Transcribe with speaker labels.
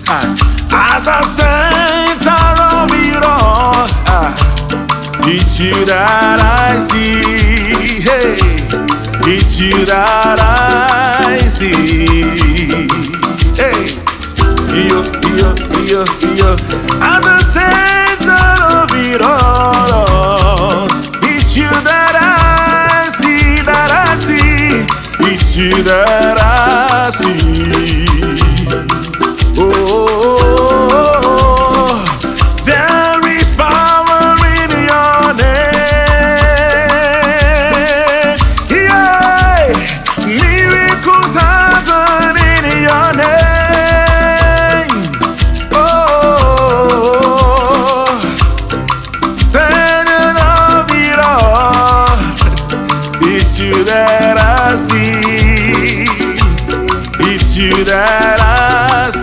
Speaker 1: At the center of it all, it's you that I see. Hey, it's you that I see. Hey, yo.